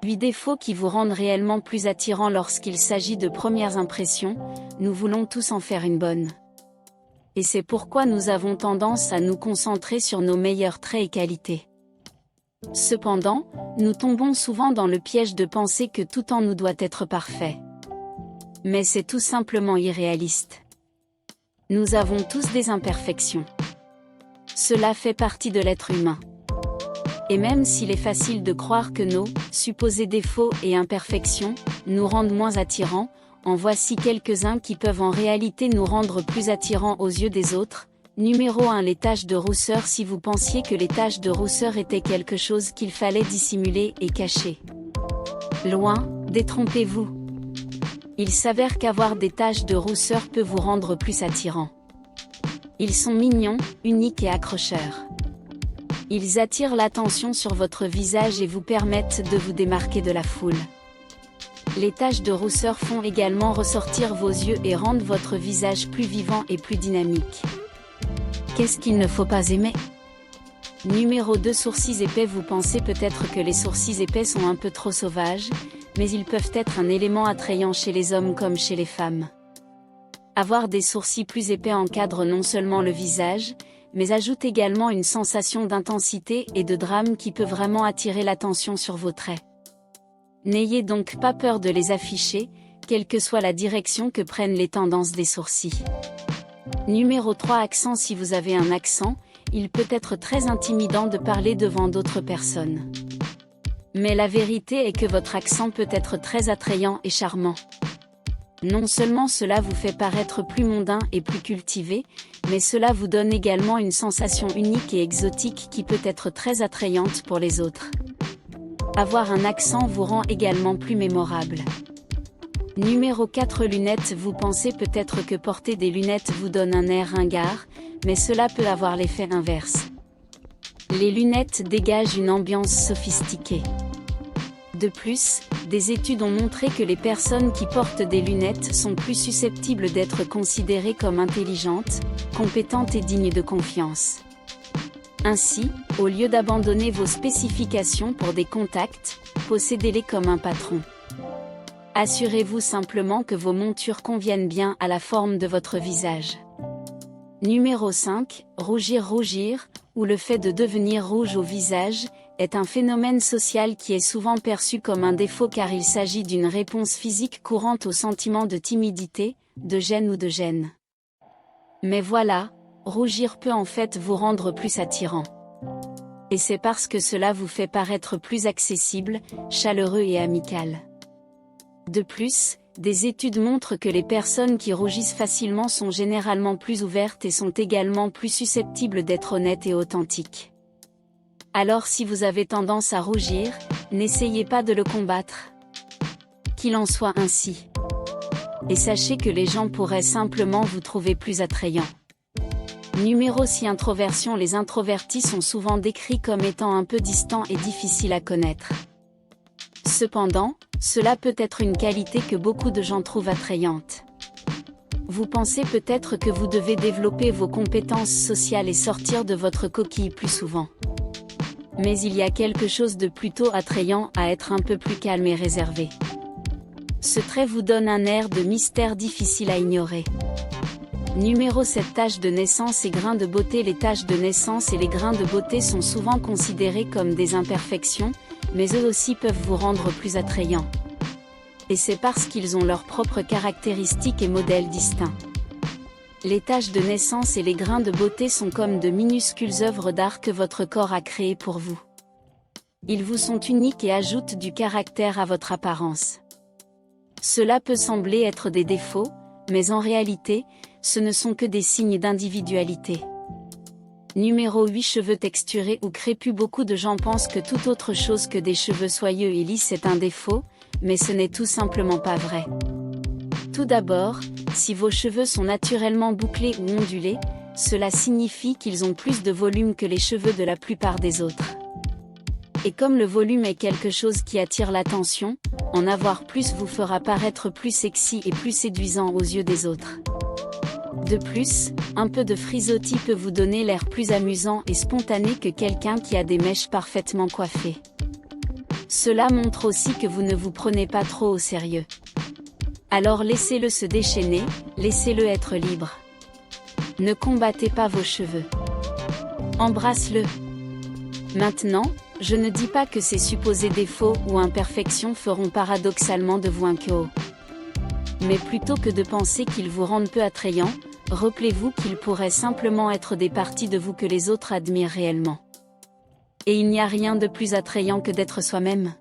8 défauts qui vous rendent réellement plus attirant lorsqu'il s'agit de premières impressions, nous voulons tous en faire une bonne. Et c'est pourquoi nous avons tendance à nous concentrer sur nos meilleurs traits et qualités. Cependant, nous tombons souvent dans le piège de penser que tout en nous doit être parfait. Mais c'est tout simplement irréaliste. Nous avons tous des imperfections. Cela fait partie de l'être humain. Et même s'il est facile de croire que nos supposés défauts et imperfections nous rendent moins attirants, en voici quelques-uns qui peuvent en réalité nous rendre plus attirants aux yeux des autres. Numéro 1. Les taches de rousseur. Si vous pensiez que les taches de rousseur étaient quelque chose qu'il fallait dissimuler et cacher, loin, détrompez-vous. Il s'avère qu'avoir des taches de rousseur peut vous rendre plus attirant. Ils sont mignons, uniques et accrocheurs. Ils attirent l'attention sur votre visage et vous permettent de vous démarquer de la foule. Les taches de rousseur font également ressortir vos yeux et rendent votre visage plus vivant et plus dynamique. Qu'est-ce qu'il ne faut pas aimer? Numéro 2. Sourcils épais. Vous pensez peut-être que les sourcils épais sont un peu trop sauvages, mais ils peuvent être un élément attrayant chez les hommes comme chez les femmes. Avoir des sourcils plus épais encadre non seulement le visage, mais ajoute également une sensation d'intensité et de drame qui peut vraiment attirer l'attention sur vos traits. N'ayez donc pas peur de les afficher, quelle que soit la direction que prennent les tendances des sourcils. Numéro 3. Accent. Si vous avez un accent, il peut être très intimidant de parler devant d'autres personnes. Mais la vérité est que votre accent peut être très attrayant et charmant. Non seulement cela vous fait paraître plus mondain et plus cultivé, mais cela vous donne également une sensation unique et exotique qui peut être très attrayante pour les autres. Avoir un accent vous rend également plus mémorable. Numéro 4. Lunettes. Vous pensez peut-être que porter des lunettes vous donne un air ringard, mais cela peut avoir l'effet inverse. Les lunettes dégagent une ambiance sophistiquée. De plus, des études ont montré que les personnes qui portent des lunettes sont plus susceptibles d'être considérées comme intelligentes, compétentes et dignes de confiance. Ainsi, au lieu d'abandonner vos spécifications pour des contacts, possédez-les comme un patron. Assurez-vous simplement que vos montures conviennent bien à la forme de votre visage. Numéro 5. Rougir, ou le fait de devenir rouge au visage, est un phénomène social qui est souvent perçu comme un défaut car il s'agit d'une réponse physique courante au sentiment de timidité, de gêne ou de gêne. Mais voilà, rougir peut en fait vous rendre plus attirant. Et c'est parce que cela vous fait paraître plus accessible, chaleureux et amical. De plus, des études montrent que les personnes qui rougissent facilement sont généralement plus ouvertes et sont également plus susceptibles d'être honnêtes et authentiques. Alors si vous avez tendance à rougir, n'essayez pas de le combattre. Qu'il en soit ainsi. Et sachez que les gens pourraient simplement vous trouver plus attrayant. Numéro 6. Introversion. Les introvertis sont souvent décrits comme étant un peu distants et difficiles à connaître. Cependant, cela peut être une qualité que beaucoup de gens trouvent attrayante. Vous pensez peut-être que vous devez développer vos compétences sociales et sortir de votre coquille plus souvent. Mais il y a quelque chose de plutôt attrayant à être un peu plus calme et réservé. Ce trait vous donne un air de mystère difficile à ignorer. Numéro 7. Taches de naissance et grains de beauté. Les taches de naissance et les grains de beauté sont souvent considérés comme des imperfections, mais eux aussi peuvent vous rendre plus attrayant. Et c'est parce qu'ils ont leurs propres caractéristiques et modèles distincts. Les taches de naissance et les grains de beauté sont comme de minuscules œuvres d'art que votre corps a créées pour vous. Ils vous sont uniques et ajoutent du caractère à votre apparence. Cela peut sembler être des défauts, mais en réalité, ce ne sont que des signes d'individualité. Numéro 8. Cheveux texturés ou crépus. Beaucoup de gens pensent que toute autre chose que des cheveux soyeux et lisses est un défaut, mais ce n'est tout simplement pas vrai. Tout d'abord, si vos cheveux sont naturellement bouclés ou ondulés, cela signifie qu'ils ont plus de volume que les cheveux de la plupart des autres. Et comme le volume est quelque chose qui attire l'attention, en avoir plus vous fera paraître plus sexy et plus séduisant aux yeux des autres. De plus, un peu de frisottis peut vous donner l'air plus amusant et spontané que quelqu'un qui a des mèches parfaitement coiffées. Cela montre aussi que vous ne vous prenez pas trop au sérieux. Alors laissez-le se déchaîner, laissez-le être libre. Ne combattez pas vos cheveux. Embrasse-le. Maintenant, je ne dis pas que ces supposés défauts ou imperfections feront paradoxalement de vous un chaos. Mais plutôt que de penser qu'ils vous rendent peu attrayant, rappelez-vous qu'ils pourraient simplement être des parties de vous que les autres admirent réellement. Et il n'y a rien de plus attrayant que d'être soi-même.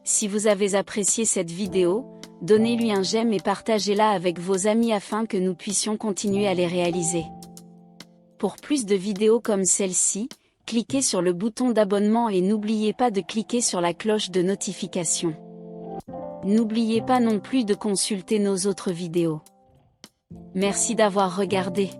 Si vous avez apprécié cette vidéo, donnez-lui un j'aime et partagez-la avec vos amis afin que nous puissions continuer à les réaliser. Pour plus de vidéos comme celle-ci, cliquez sur le bouton d'abonnement et n'oubliez pas de cliquer sur la cloche de notification. N'oubliez pas non plus de consulter nos autres vidéos. Merci d'avoir regardé.